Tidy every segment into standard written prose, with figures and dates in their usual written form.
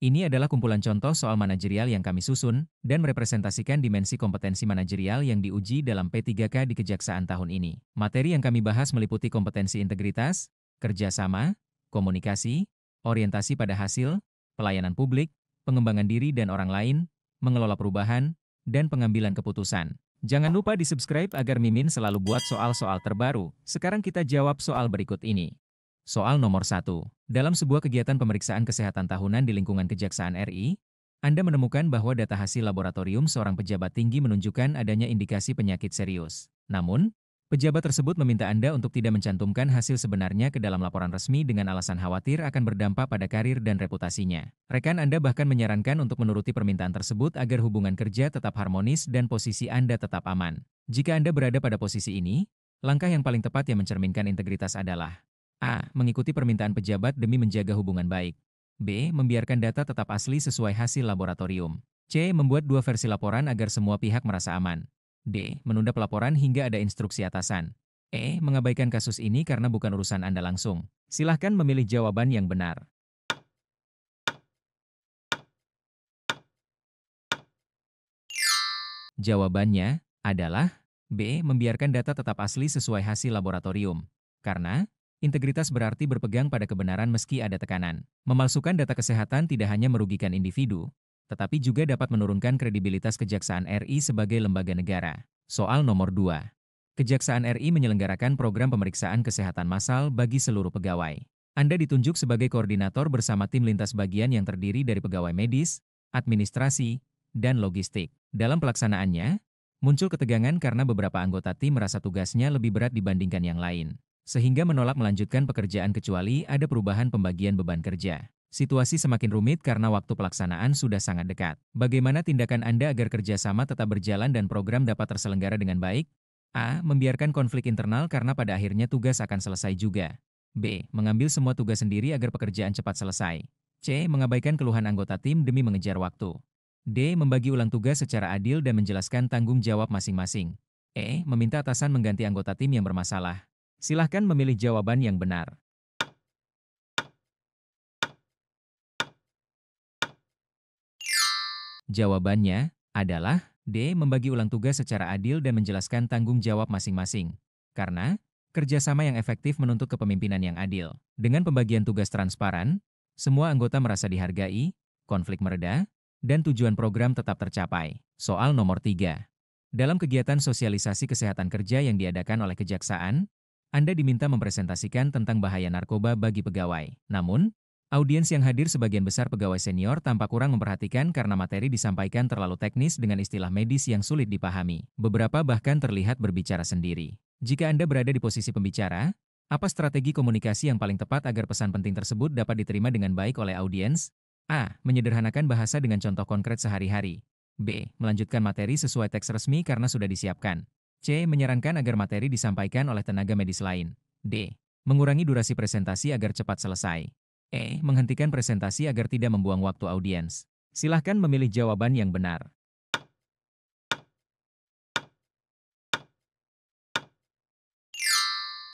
Ini adalah kumpulan contoh soal manajerial yang kami susun dan merepresentasikan dimensi kompetensi manajerial yang diuji dalam P3K di Kejaksaan tahun ini. Materi yang kami bahas meliputi kompetensi integritas, kerjasama, komunikasi, orientasi pada hasil, pelayanan publik, pengembangan diri dan orang lain, mengelola perubahan, dan pengambilan keputusan. Jangan lupa di-subscribe agar Mimin selalu buat soal-soal terbaru. Sekarang kita jawab soal berikut ini. Soal nomor 1. Dalam sebuah kegiatan pemeriksaan kesehatan tahunan di lingkungan Kejaksaan RI, Anda menemukan bahwa data hasil laboratorium seorang pejabat tinggi menunjukkan adanya indikasi penyakit serius. Namun, pejabat tersebut meminta Anda untuk tidak mencantumkan hasil sebenarnya ke dalam laporan resmi dengan alasan khawatir akan berdampak pada karir dan reputasinya. Rekan Anda bahkan menyarankan untuk menuruti permintaan tersebut agar hubungan kerja tetap harmonis dan posisi Anda tetap aman. Jika Anda berada pada posisi ini, langkah yang paling tepat yang mencerminkan integritas adalah A. Mengikuti permintaan pejabat demi menjaga hubungan baik. B. Membiarkan data tetap asli sesuai hasil laboratorium. C. Membuat dua versi laporan agar semua pihak merasa aman. D. Menunda pelaporan hingga ada instruksi atasan. E. Mengabaikan kasus ini karena bukan urusan Anda langsung. Silahkan memilih jawaban yang benar. Jawabannya adalah B. Membiarkan data tetap asli sesuai hasil laboratorium. Karena integritas berarti berpegang pada kebenaran meski ada tekanan. Memalsukan data kesehatan tidak hanya merugikan individu, tetapi juga dapat menurunkan kredibilitas Kejaksaan RI sebagai lembaga negara. Soal nomor 2. Kejaksaan RI menyelenggarakan program pemeriksaan kesehatan massal bagi seluruh pegawai. Anda ditunjuk sebagai koordinator bersama tim lintas bagian yang terdiri dari pegawai medis, administrasi, dan logistik. Dalam pelaksanaannya, muncul ketegangan karena beberapa anggota tim merasa tugasnya lebih berat dibandingkan yang lain, sehingga menolak melanjutkan pekerjaan kecuali ada perubahan pembagian beban kerja. Situasi semakin rumit karena waktu pelaksanaan sudah sangat dekat. Bagaimana tindakan Anda agar kerjasama tetap berjalan dan program dapat terselenggara dengan baik? A. Membiarkan konflik internal karena pada akhirnya tugas akan selesai juga. B. Mengambil semua tugas sendiri agar pekerjaan cepat selesai. C. Mengabaikan keluhan anggota tim demi mengejar waktu. D. Membagi ulang tugas secara adil dan menjelaskan tanggung jawab masing-masing. E. Meminta atasan mengganti anggota tim yang bermasalah. Silahkan memilih jawaban yang benar. Jawabannya adalah D. Membagi ulang tugas secara adil dan menjelaskan tanggung jawab masing-masing. Karena kerjasama yang efektif menuntut kepemimpinan yang adil. Dengan pembagian tugas transparan, semua anggota merasa dihargai, konflik mereda, dan tujuan program tetap tercapai. Soal nomor 3. Dalam kegiatan sosialisasi kesehatan kerja yang diadakan oleh Kejaksaan, Anda diminta mempresentasikan tentang bahaya narkoba bagi pegawai. Namun, audiens yang hadir sebagian besar pegawai senior tampak kurang memperhatikan karena materi disampaikan terlalu teknis dengan istilah medis yang sulit dipahami. Beberapa bahkan terlihat berbicara sendiri. Jika Anda berada di posisi pembicara, apa strategi komunikasi yang paling tepat agar pesan penting tersebut dapat diterima dengan baik oleh audiens? A. Menyederhanakan bahasa dengan contoh konkret sehari-hari. B. Melanjutkan materi sesuai teks resmi karena sudah disiapkan. C. Menyarankan agar materi disampaikan oleh tenaga medis lain. D. Mengurangi durasi presentasi agar cepat selesai. E. Menghentikan presentasi agar tidak membuang waktu audiens. Silahkan memilih jawaban yang benar.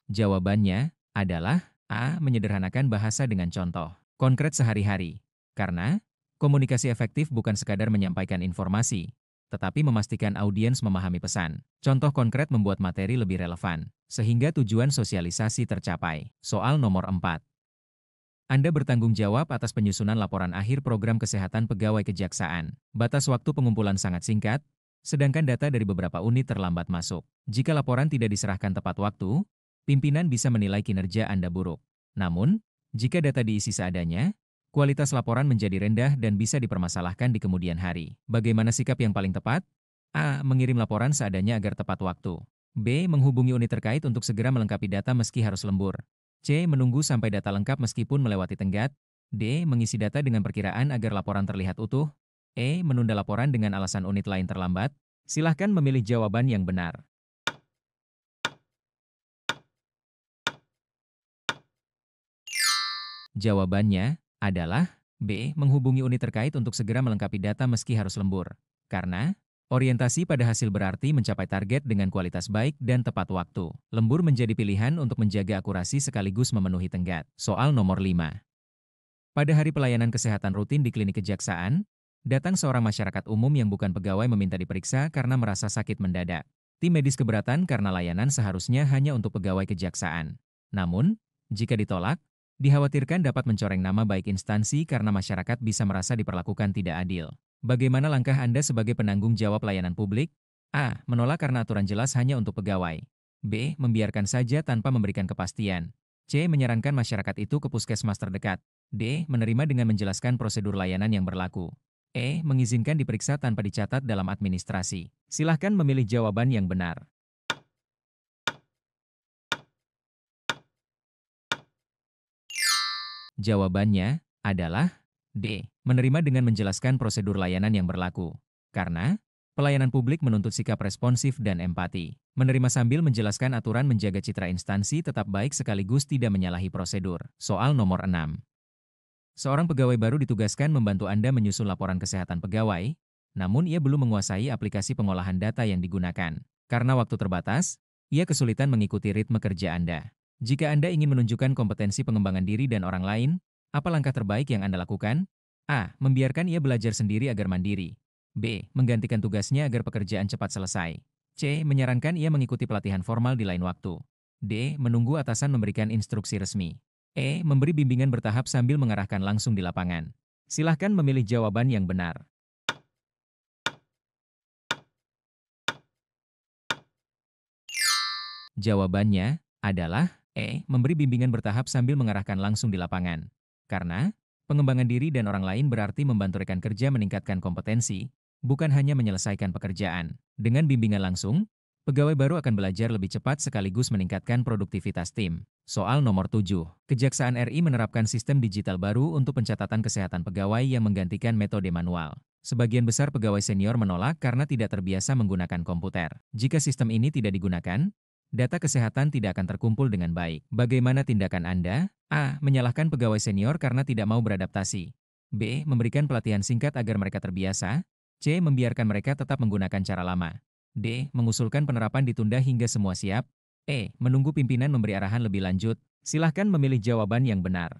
Jawabannya adalah A. Menyederhanakan bahasa dengan contoh konkret sehari-hari. Karena komunikasi efektif bukan sekadar menyampaikan informasi, tetapi memastikan audiens memahami pesan. Contoh konkret membuat materi lebih relevan, sehingga tujuan sosialisasi tercapai. Soal nomor 4. Anda bertanggung jawab atas penyusunan laporan akhir program kesehatan pegawai Kejaksaan. Batas waktu pengumpulan sangat singkat, sedangkan data dari beberapa unit terlambat masuk. Jika laporan tidak diserahkan tepat waktu, pimpinan bisa menilai kinerja Anda buruk. Namun, jika data diisi seadanya, kualitas laporan menjadi rendah dan bisa dipermasalahkan di kemudian hari. Bagaimana sikap yang paling tepat? A. Mengirim laporan seadanya agar tepat waktu. B. Menghubungi unit terkait untuk segera melengkapi data meski harus lembur. C. Menunggu sampai data lengkap meskipun melewati tenggat. D. Mengisi data dengan perkiraan agar laporan terlihat utuh. E. Menunda laporan dengan alasan unit lain terlambat. Silahkan memilih jawaban yang benar. Jawabannya adalah B. Menghubungi unit terkait untuk segera melengkapi data meski harus lembur. Karena orientasi pada hasil berarti mencapai target dengan kualitas baik dan tepat waktu. Lembur menjadi pilihan untuk menjaga akurasi sekaligus memenuhi tenggat. Soal nomor 5. Pada hari pelayanan kesehatan rutin di klinik kejaksaan, datang seorang masyarakat umum yang bukan pegawai meminta diperiksa karena merasa sakit mendadak. Tim medis keberatan karena layanan seharusnya hanya untuk pegawai kejaksaan. Namun, jika ditolak, dikhawatirkan dapat mencoreng nama baik instansi karena masyarakat bisa merasa diperlakukan tidak adil. Bagaimana langkah Anda sebagai penanggung jawab layanan publik? A. Menolak karena aturan jelas hanya untuk pegawai. B. Membiarkan saja tanpa memberikan kepastian. C. Menyarankan masyarakat itu ke puskesmas terdekat. D. Menerima dengan menjelaskan prosedur layanan yang berlaku. E. Mengizinkan diperiksa tanpa dicatat dalam administrasi. Silahkan memilih jawaban yang benar. Jawabannya adalah D. Menerima dengan menjelaskan prosedur layanan yang berlaku. Karena pelayanan publik menuntut sikap responsif dan empati. Menerima sambil menjelaskan aturan menjaga citra instansi tetap baik sekaligus tidak menyalahi prosedur. Soal nomor 6. Seorang pegawai baru ditugaskan membantu Anda menyusun laporan kesehatan pegawai, namun ia belum menguasai aplikasi pengolahan data yang digunakan. Karena waktu terbatas, ia kesulitan mengikuti ritme kerja Anda. Jika Anda ingin menunjukkan kompetensi pengembangan diri dan orang lain, apa langkah terbaik yang Anda lakukan? A. Membiarkan ia belajar sendiri agar mandiri. B. Menggantikan tugasnya agar pekerjaan cepat selesai. C. Menyarankan ia mengikuti pelatihan formal di lain waktu. D. Menunggu atasan memberikan instruksi resmi. E. Memberi bimbingan bertahap sambil mengarahkan langsung di lapangan. Silahkan memilih jawaban yang benar. Jawabannya adalah E. Memberi bimbingan bertahap sambil mengarahkan langsung di lapangan. Karena pengembangan diri dan orang lain berarti membantu rekan kerja meningkatkan kompetensi, bukan hanya menyelesaikan pekerjaan. Dengan bimbingan langsung, pegawai baru akan belajar lebih cepat sekaligus meningkatkan produktivitas tim. Soal nomor 7. Kejaksaan RI menerapkan sistem digital baru untuk pencatatan kesehatan pegawai yang menggantikan metode manual. Sebagian besar pegawai senior menolak karena tidak terbiasa menggunakan komputer. Jika sistem ini tidak digunakan, data kesehatan tidak akan terkumpul dengan baik. Bagaimana tindakan Anda? A. Menyalahkan pegawai senior karena tidak mau beradaptasi. B. Memberikan pelatihan singkat agar mereka terbiasa. C. Membiarkan mereka tetap menggunakan cara lama. D. Mengusulkan penerapan ditunda hingga semua siap. E. Menunggu pimpinan memberi arahan lebih lanjut. Silahkan memilih jawaban yang benar.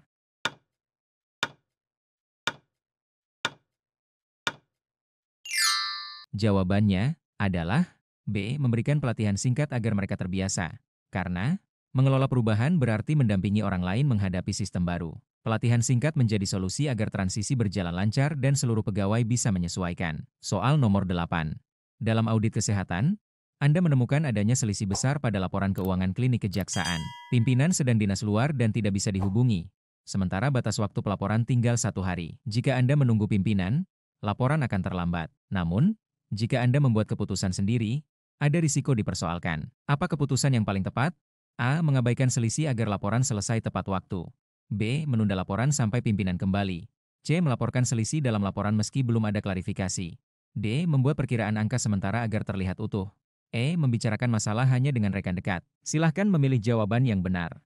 Jawabannya adalah B. Memberikan pelatihan singkat agar mereka terbiasa. Karena mengelola perubahan berarti mendampingi orang lain menghadapi sistem baru. Pelatihan singkat menjadi solusi agar transisi berjalan lancar dan seluruh pegawai bisa menyesuaikan. Soal nomor 8. Dalam audit kesehatan, Anda menemukan adanya selisih besar pada laporan keuangan klinik kejaksaan. Pimpinan sedang dinas luar dan tidak bisa dihubungi. Sementara batas waktu pelaporan tinggal 1 hari. Jika Anda menunggu pimpinan, laporan akan terlambat. Namun, jika Anda membuat keputusan sendiri, ada risiko dipersoalkan. Apa keputusan yang paling tepat? A. Mengabaikan selisih agar laporan selesai tepat waktu. B. Menunda laporan sampai pimpinan kembali. C. Melaporkan selisih dalam laporan meski belum ada klarifikasi. D. Membuat perkiraan angka sementara agar terlihat utuh. E. Membicarakan masalah hanya dengan rekan dekat. Silahkan memilih jawaban yang benar.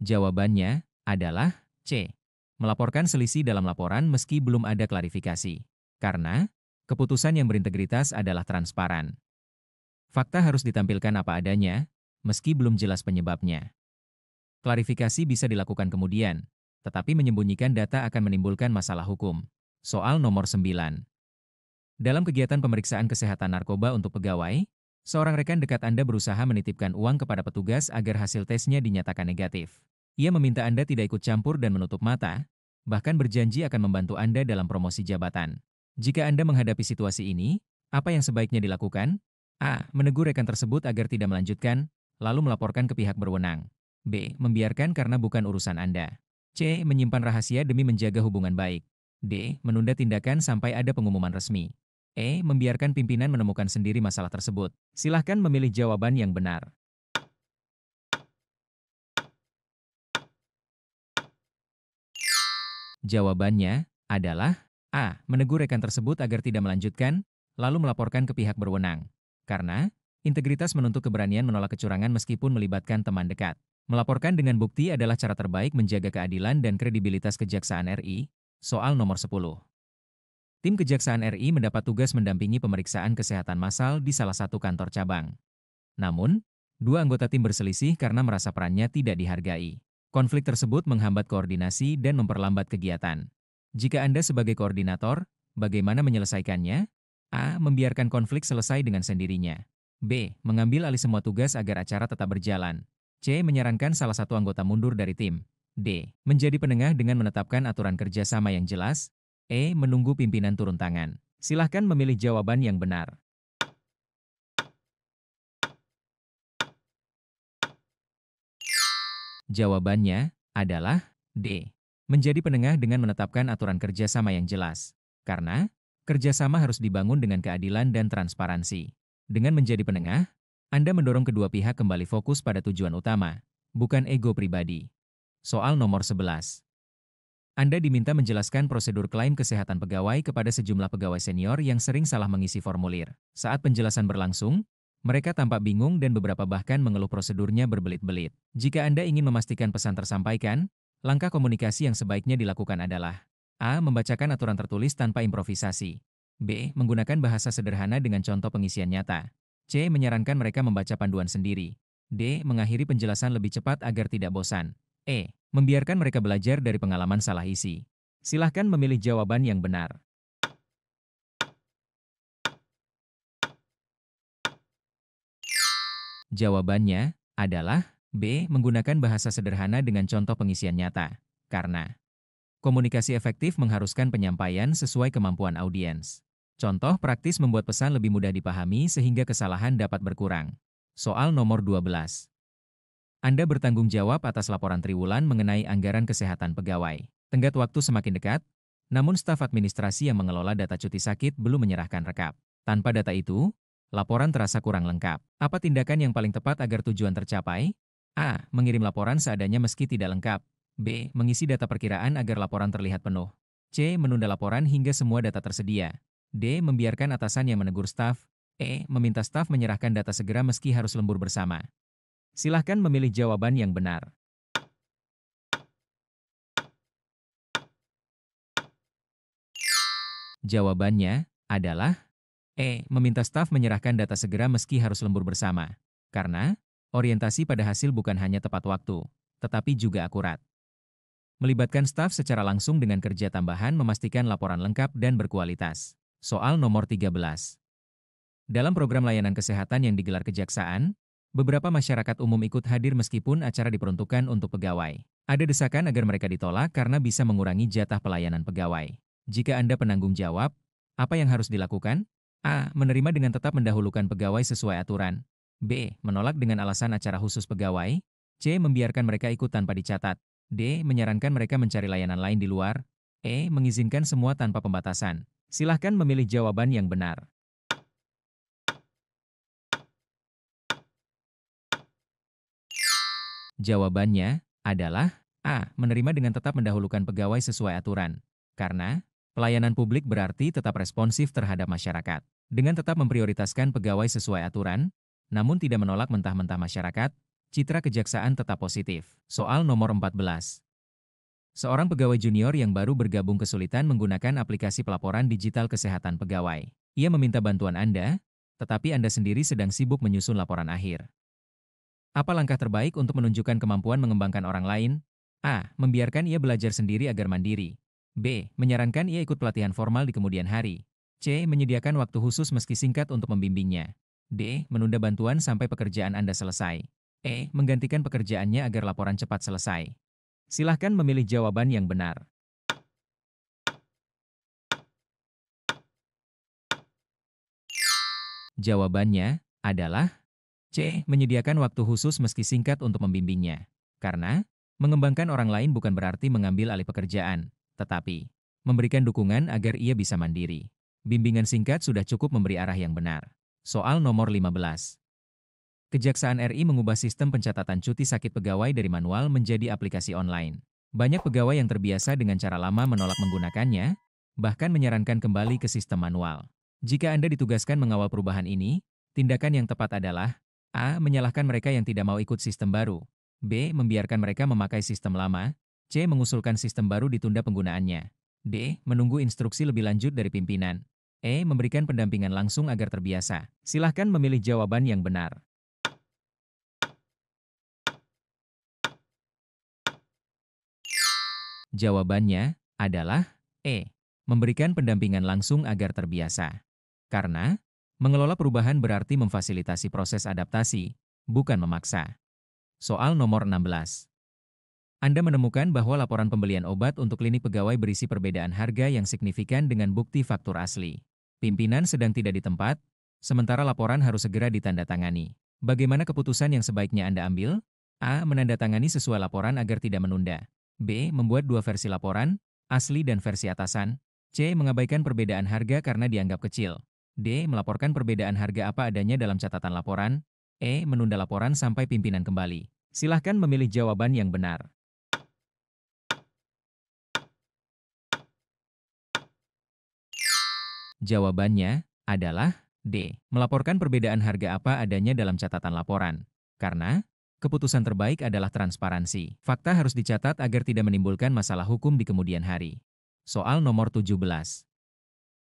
Jawabannya adalah C. Melaporkan selisih dalam laporan meski belum ada klarifikasi. Karena keputusan yang berintegritas adalah transparan. Fakta harus ditampilkan apa adanya, meski belum jelas penyebabnya. Klarifikasi bisa dilakukan kemudian, tetapi menyembunyikan data akan menimbulkan masalah hukum. Soal nomor 9. Dalam kegiatan pemeriksaan kesehatan narkoba untuk pegawai, seorang rekan dekat Anda berusaha menitipkan uang kepada petugas agar hasil tesnya dinyatakan negatif. Ia meminta Anda tidak ikut campur dan menutup mata, bahkan berjanji akan membantu Anda dalam promosi jabatan. Jika Anda menghadapi situasi ini, apa yang sebaiknya dilakukan? A. Menegur rekan tersebut agar tidak melanjutkan, lalu melaporkan ke pihak berwenang. B. Membiarkan karena bukan urusan Anda. C. Menyimpan rahasia demi menjaga hubungan baik. D. Menunda tindakan sampai ada pengumuman resmi. E. Membiarkan pimpinan menemukan sendiri masalah tersebut. Silahkan memilih jawaban yang benar. Jawabannya adalah A. Menegur rekan tersebut agar tidak melanjutkan, lalu melaporkan ke pihak berwenang. Karena integritas menuntut keberanian menolak kecurangan meskipun melibatkan teman dekat. Melaporkan dengan bukti adalah cara terbaik menjaga keadilan dan kredibilitas Kejaksaan RI. Soal nomor 10. Tim Kejaksaan RI mendapat tugas mendampingi pemeriksaan kesehatan massal di salah satu kantor cabang. Namun, Dua anggota tim berselisih karena merasa perannya tidak dihargai. Konflik tersebut menghambat koordinasi dan memperlambat kegiatan. Jika Anda sebagai koordinator, bagaimana menyelesaikannya? A. Membiarkan konflik selesai dengan sendirinya. B. Mengambil alih semua tugas agar acara tetap berjalan. C. Menyarankan salah satu anggota mundur dari tim. D. Menjadi penengah dengan menetapkan aturan kerjasama yang jelas. E. Menunggu pimpinan turun tangan. Silahkan memilih jawaban yang benar. Jawabannya adalah D. Menjadi penengah dengan menetapkan aturan kerjasama yang jelas. Karena kerjasama harus dibangun dengan keadilan dan transparansi. Dengan menjadi penengah, Anda mendorong kedua pihak kembali fokus pada tujuan utama, bukan ego pribadi. Soal nomor 11. Anda diminta menjelaskan prosedur klaim kesehatan pegawai kepada sejumlah pegawai senior yang sering salah mengisi formulir. Saat penjelasan berlangsung, mereka tampak bingung dan beberapa bahkan mengeluh prosedurnya berbelit-belit. Jika Anda ingin memastikan pesan tersampaikan, langkah komunikasi yang sebaiknya dilakukan adalah A. Membacakan aturan tertulis tanpa improvisasi. B. Menggunakan bahasa sederhana dengan contoh pengisian nyata. C. Menyarankan mereka membaca panduan sendiri. D. Mengakhiri penjelasan lebih cepat agar tidak bosan. E. Membiarkan mereka belajar dari pengalaman salah isi. Silahkan memilih jawaban yang benar. Jawabannya adalah B. Menggunakan bahasa sederhana dengan contoh pengisian nyata. Karena komunikasi efektif mengharuskan penyampaian sesuai kemampuan audiens. Contoh praktis membuat pesan lebih mudah dipahami sehingga kesalahan dapat berkurang. Soal nomor 12. Anda bertanggung jawab atas laporan triwulan mengenai anggaran kesehatan pegawai. Tenggat waktu semakin dekat, namun staf administrasi yang mengelola data cuti sakit belum menyerahkan rekap. Tanpa data itu, laporan terasa kurang lengkap. Apa tindakan yang paling tepat agar tujuan tercapai? A. Mengirim laporan seadanya meski tidak lengkap. B. Mengisi data perkiraan agar laporan terlihat penuh. C. Menunda laporan hingga semua data tersedia. D. Membiarkan atasan yang menegur staf. E. Meminta staf menyerahkan data segera meski harus lembur bersama. Silahkan memilih jawaban yang benar. Jawabannya adalah E. Meminta staf menyerahkan data segera meski harus lembur bersama. Karena orientasi pada hasil bukan hanya tepat waktu, tetapi juga akurat. Melibatkan staf secara langsung dengan kerja tambahan memastikan laporan lengkap dan berkualitas. Soal nomor 13. Dalam program layanan kesehatan yang digelar Kejaksaan, beberapa masyarakat umum ikut hadir meskipun acara diperuntukkan untuk pegawai. Ada desakan agar mereka ditolak karena bisa mengurangi jatah pelayanan pegawai. Jika Anda penanggung jawab, apa yang harus dilakukan? A. Menerima dengan tetap mendahulukan pegawai sesuai aturan. B. Menolak dengan alasan acara khusus pegawai. C. Membiarkan mereka ikut tanpa dicatat. D. Menyarankan mereka mencari layanan lain di luar. E. Mengizinkan semua tanpa pembatasan. Silahkan memilih jawaban yang benar. Jawabannya adalah A. Menerima dengan tetap mendahulukan pegawai sesuai aturan. Karena pelayanan publik berarti tetap responsif terhadap masyarakat. Dengan tetap memprioritaskan pegawai sesuai aturan, namun tidak menolak mentah-mentah masyarakat, citra kejaksaan tetap positif. Soal nomor 14. Seorang pegawai junior yang baru bergabung kesulitan menggunakan aplikasi pelaporan digital kesehatan pegawai. Ia meminta bantuan Anda, tetapi Anda sendiri sedang sibuk menyusun laporan akhir. Apa langkah terbaik untuk menunjukkan kemampuan mengembangkan orang lain? A. Membiarkan ia belajar sendiri agar mandiri. B. Menyarankan ia ikut pelatihan formal di kemudian hari. C. Menyediakan waktu khusus meski singkat untuk membimbingnya. D. Menunda bantuan sampai pekerjaan Anda selesai. E. Menggantikan pekerjaannya agar laporan cepat selesai. Silahkan memilih jawaban yang benar. Jawabannya adalah C. Menyediakan waktu khusus meski singkat untuk membimbingnya. Karena mengembangkan orang lain bukan berarti mengambil alih pekerjaan, tetapi memberikan dukungan agar ia bisa mandiri. Bimbingan singkat sudah cukup memberi arah yang benar. Soal nomor 15. Kejaksaan RI mengubah sistem pencatatan cuti sakit pegawai dari manual menjadi aplikasi online. Banyak pegawai yang terbiasa dengan cara lama menolak menggunakannya, bahkan menyarankan kembali ke sistem manual. Jika Anda ditugaskan mengawal perubahan ini, tindakan yang tepat adalah A. Menyalahkan mereka yang tidak mau ikut sistem baru. B. Membiarkan mereka memakai sistem lama. C. Mengusulkan sistem baru ditunda penggunaannya. D. Menunggu instruksi lebih lanjut dari pimpinan. E. Memberikan pendampingan langsung agar terbiasa. Silahkan memilih jawaban yang benar. Jawabannya adalah E. Memberikan pendampingan langsung agar terbiasa. Karena mengelola perubahan berarti memfasilitasi proses adaptasi, bukan memaksa. Soal nomor 16. Anda menemukan bahwa laporan pembelian obat untuk klinik pegawai berisi perbedaan harga yang signifikan dengan bukti faktur asli. Pimpinan sedang tidak di tempat, sementara laporan harus segera ditandatangani. Bagaimana keputusan yang sebaiknya Anda ambil? A. Menandatangani sesuai laporan agar tidak menunda. B. Membuat dua versi laporan, asli dan versi atasan. C. Mengabaikan perbedaan harga karena dianggap kecil. D. Melaporkan perbedaan harga apa adanya dalam catatan laporan. E. Menunda laporan sampai pimpinan kembali. Silahkan memilih jawaban yang benar. Jawabannya adalah D. Melaporkan perbedaan harga apa adanya dalam catatan laporan. Karena keputusan terbaik adalah transparansi. Fakta harus dicatat agar tidak menimbulkan masalah hukum di kemudian hari. Soal nomor 17.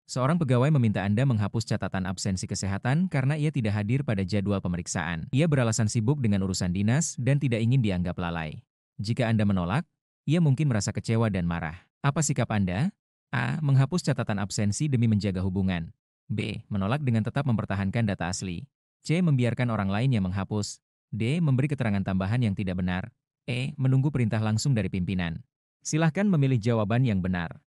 Seorang pegawai meminta Anda menghapus catatan absensi kesehatan karena ia tidak hadir pada jadwal pemeriksaan. Ia beralasan sibuk dengan urusan dinas dan tidak ingin dianggap lalai. Jika Anda menolak, ia mungkin merasa kecewa dan marah. Apa sikap Anda? A. Menghapus catatan absensi demi menjaga hubungan. B. Menolak dengan tetap mempertahankan data asli. C. Membiarkan orang lain yang menghapus. D. Memberi keterangan tambahan yang tidak benar. E. Menunggu perintah langsung dari pimpinan. Silahkan memilih jawaban yang benar.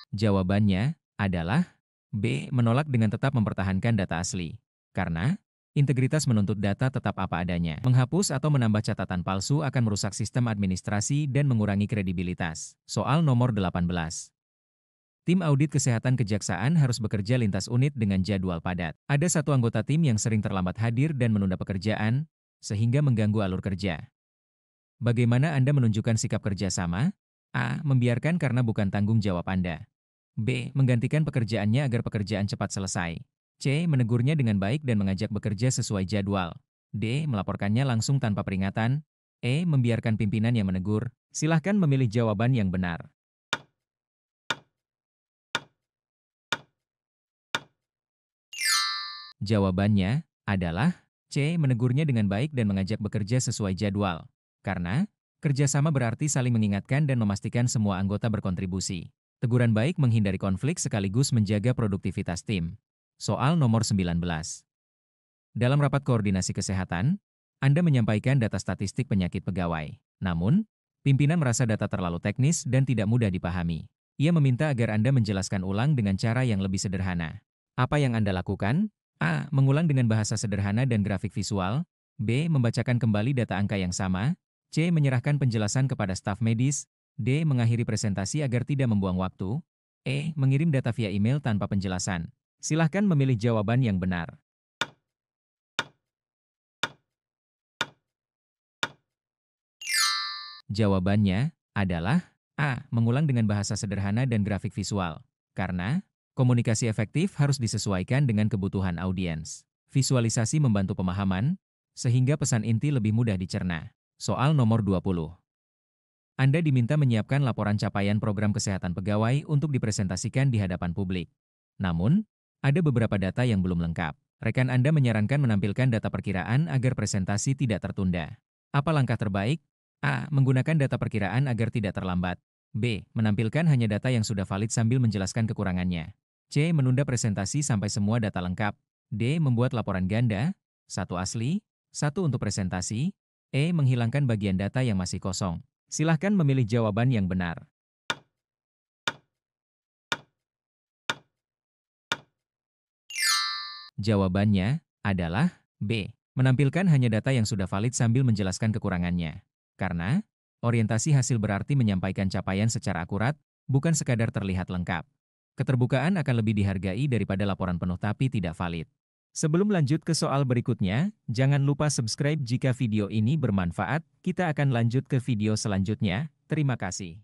Jawabannya adalah B. Menolak dengan tetap mempertahankan data asli. Karena integritas menuntut data tetap apa adanya. Menghapus atau menambah catatan palsu akan merusak sistem administrasi dan mengurangi kredibilitas. Soal nomor 18. Tim audit kesehatan kejaksaan harus bekerja lintas unit dengan jadwal padat. Ada satu anggota tim yang sering terlambat hadir dan menunda pekerjaan, sehingga mengganggu alur kerja. Bagaimana Anda menunjukkan sikap kerjasama? A. Membiarkan karena bukan tanggung jawab Anda. B. Menggantikan pekerjaannya agar pekerjaan cepat selesai. C. Menegurnya dengan baik dan mengajak bekerja sesuai jadwal. D. Melaporkannya langsung tanpa peringatan. E. Membiarkan pimpinan yang menegur. Silahkan memilih jawaban yang benar. Jawabannya adalah C. Menegurnya dengan baik dan mengajak bekerja sesuai jadwal. Karena kerjasama berarti saling mengingatkan dan memastikan semua anggota berkontribusi. Teguran baik menghindari konflik sekaligus menjaga produktivitas tim. Soal nomor 19. Dalam rapat koordinasi kesehatan, Anda menyampaikan data statistik penyakit pegawai. Namun, pimpinan merasa data terlalu teknis dan tidak mudah dipahami. Ia meminta agar Anda menjelaskan ulang dengan cara yang lebih sederhana. Apa yang Anda lakukan? A. Mengulang dengan bahasa sederhana dan grafik visual. B. Membacakan kembali data angka yang sama. C. Menyerahkan penjelasan kepada staf medis. D. Mengakhiri presentasi agar tidak membuang waktu. E. Mengirim data via email tanpa penjelasan. Silahkan memilih jawaban yang benar. Jawabannya adalah A. Mengulang dengan bahasa sederhana dan grafik visual. Karena komunikasi efektif harus disesuaikan dengan kebutuhan audiens. Visualisasi membantu pemahaman, sehingga pesan inti lebih mudah dicerna. Soal nomor 20. Anda diminta menyiapkan laporan capaian program kesehatan pegawai untuk dipresentasikan di hadapan publik. Namun, ada beberapa data yang belum lengkap. Rekan Anda menyarankan menampilkan data perkiraan agar presentasi tidak tertunda. Apa langkah terbaik? A. Menggunakan data perkiraan agar tidak terlambat. B. Menampilkan hanya data yang sudah valid sambil menjelaskan kekurangannya. C. Menunda presentasi sampai semua data lengkap. D. Membuat laporan ganda, satu asli, satu untuk presentasi. E. Menghilangkan bagian data yang masih kosong. Silahkan memilih jawaban yang benar. Jawabannya adalah B. Menampilkan hanya data yang sudah valid sambil menjelaskan kekurangannya. Karena orientasi hasil berarti menyampaikan capaian secara akurat, bukan sekadar terlihat lengkap. Keterbukaan akan lebih dihargai daripada laporan penuh tapi tidak valid. Sebelum lanjut ke soal berikutnya, jangan lupa subscribe jika video ini bermanfaat. Kita akan lanjut ke video selanjutnya. Terima kasih.